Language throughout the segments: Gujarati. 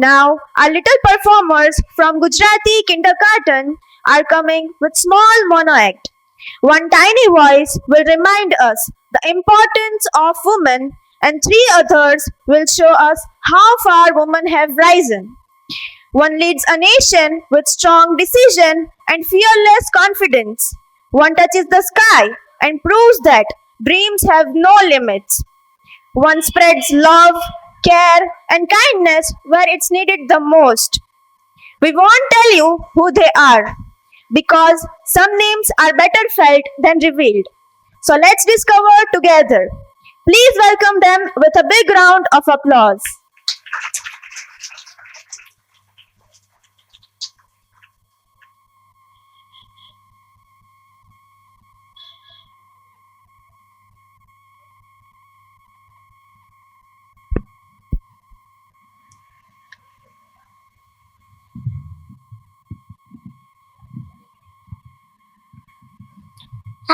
Now, our little performers from Gujarati kindergarten are coming with small mono act. One tiny voice will remind us the importance of women, and three others will show us how far women have risen. One leads a nation with strong decision and fearless confidence. One touches the sky and proves that dreams have no limits. One spreads love, care, and kindness where it's needed the most. We won't tell you who they are because some names are better felt than revealed. So let's discover together. Please welcome them with a big round of applause.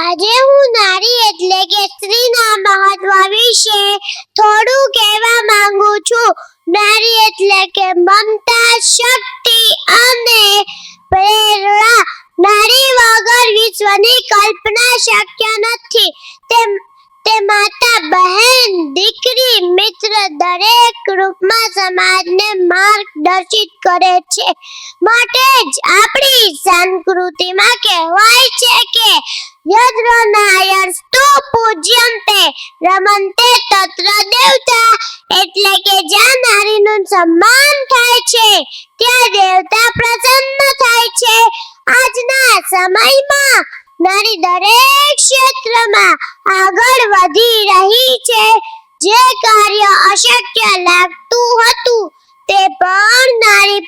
આજે હું નારી એટલે કે સ્ત્રીના મહત્વ વિશે થોડું કહેવા માંગુ છું. નારી એટલે કે મમતા, શક્તિ અને પ્રેરણા. નારી વગર વિશ્વની કલ્પના શક્ય નથી. તે માતા, બહેન, દીકરી, મિત્ર દરેક રૂપમાં સમાજને માર્ગદર્શિત કરે છે. માટે જ આપણી સંસ્કૃતિમાં કહેવાય છે કે યત્ર નાર્યસ્તુ પૂજ્યન્તે રમન્તે તત્ર દેવતા, એટલે કે જ્યાં નારીનું સન્માન થાય છે ત્યાં દેવતા પ્રસન્ન થાય છે. આજના સમયમાં નારી દરેક ક્ષેત્રમાં આગળ વધી રહી છે. જે કાર્ય અશક્ય લાગતું હતું તે પણ નારી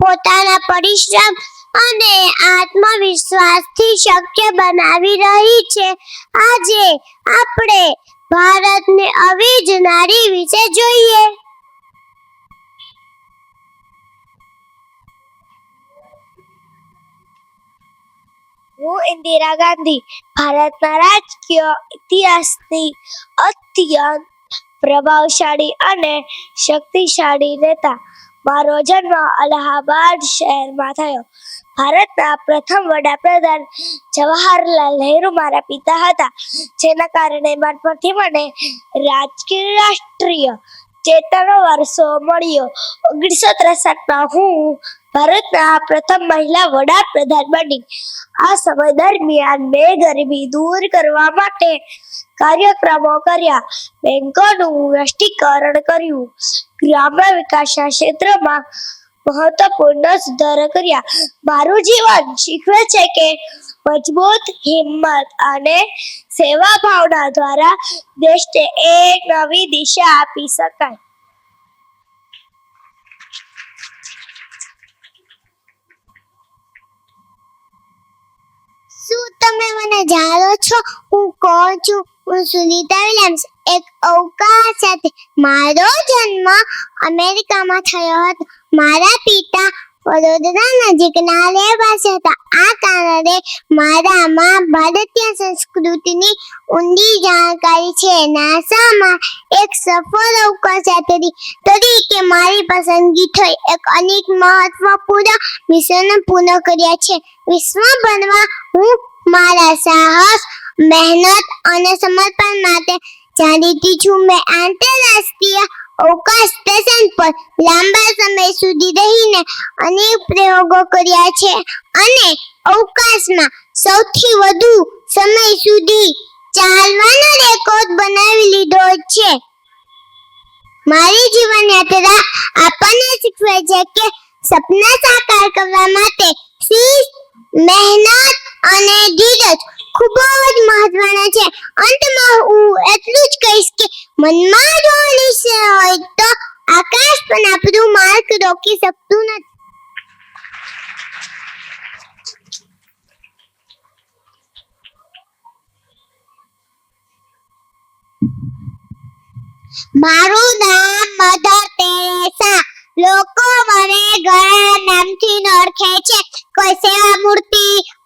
પોતાના પરિશ્રમ અને આત્મવિશ્વાસથી શક્ય બનાવી રહી છે. આજે આપણે ભારતની આવી જ નારી વિશે જોઈએ. હું ઇન્દિરા ગાંધી ભારતના રાજકીય ઇતિહાસની અત્યંત પ્રભાવશાળી અને શક્તિશાળી નેતા. મારો જન્મ અલ્હાબાદ શહેરમાં થયો. ભારતના પ્રથમ વડાપ્રધાન જવાહરલાલ નહેરુ મારા પિતા હતા, જેના કારણે બાળપણથી મને રાજકીય રાષ્ટ્રીય ચેતનાનો વારસો મળ્યો. 1963માં હું ભારતના પ્રથમ મહિલા વડાપ્રધાન બની. આ સમય દરમિયાન મેં ગરીબી દૂર કરવા માટે કાર્યક્રમો કર્યા, બેંકોનું રાષ્ટ્રીયકરણ કર્યું, ગ્રામ્ય વિકાસના ક્ષેત્રમાં મહત્વપૂર્ણ સુધારો કર્યા. મારું જીવન શીખવે છે કે મજબૂત હિંમત અને સેવા ભાવના દ્વારા દેશને એક નવી દિશા આપી શકાય. શું તમે મને જાણો છો હું કોણ છું? હું સુનીતા વિલિયમ્સ. એક અવકાશ સાથે મારો જન્મ અમેરિકામાં થયો હતો. મારા પિતા વડોદરા નજીકના રહેવાસી હતા. આ કારણે મારામાં ભારતીય સંસ્કૃતિની ઊંડી જાણકારી છે. નાસામાં એક સફળ અવકાશયાત્રી તરીકે મારી પસંદગી થઈ. એક અનેક મહત્વપૂર્ણ મિશનો પૂર્ણ કર્યા છે. વિશ્વભરમાં હું મારા સાહસ, મહેનત અને સમર્પણ માટે જાણીતી છું. મેં આંતરરાષ્ટ્રીય અવકાશ સ્ટેશન પર લાંબા સમય સુધી રહીને અનેક પ્રયોગો કર્યા છે અને અવકાશમાં સૌથી વધુ સમય સુધી ચાલવાનો રેકોર્ડ બનાવી લીધો છે. મારી જીવન યાત્રા આપણને શીખવે છે કે સપના સાકાર કરવા માટે શિસ્ત, મહેનત અને ધીરજ ખૂબ જ મહત્વના છે. અંતમાં હું એટલું જ કહીશ કે મનમાં જો નિશ્ચય હોય તો આકાશ પણ આપણું માર્ગ રોકી શકતું નથી. મારું નામ મધર તેરેસા. લોકો મને ઘણા નામથી ઓળખે છે. કોઈ સેવા મૂર્તિ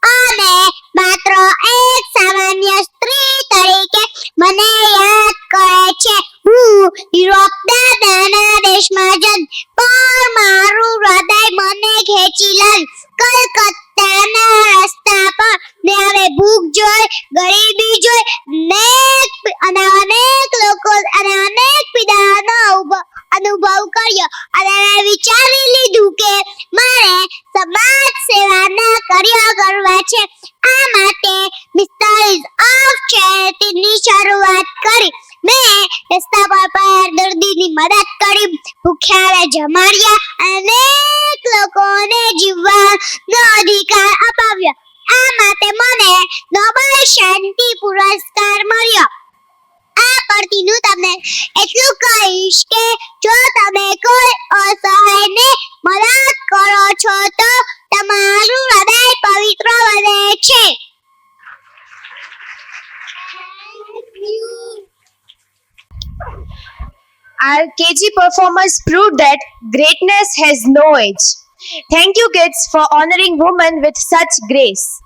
અને માત્ર એક સામાન્ય સ્ત્રી તરીકે મને યાદ કરે છે. હું યુરોપના નાના દેશમાં જન્મ. પણ મારું હૃદય મને ખેંચી લાવ્યું કલકત્તાના રસ્તા પર ને હવે ભૂખ જોઈ ગરીબી જોઈ અનેક લોકો અને અનેક પીડાનો અનુભવ કર્યો અને મેં વિચારી લીધું કે મારે સમાજ સેવાના કાર્ય કરવા છે. આ માટે મિસ્ટરીઝ ઓફ ચેરિટીની શરૂઆત કરી. મેં રસ્તા પર પડેલ દર્દીની મદદ કરી, ભૂખ્યાને જમાડ્યા, અનેક લોકોને જીવવાનો અધિકાર અપાવ્યો. આ માટે મને નોબેલ શાંતિ પુરસ્કાર મળ્યો. આ પરથી હું તમને એટલું કહીશ કે જો તમે કોઈ અસહાયને મદદ કરો છો તો તમારું હૃદય પવિત્ર બને છે. Our KG performers proved that greatness has no age. Thank you, kids, for honoring women with such grace.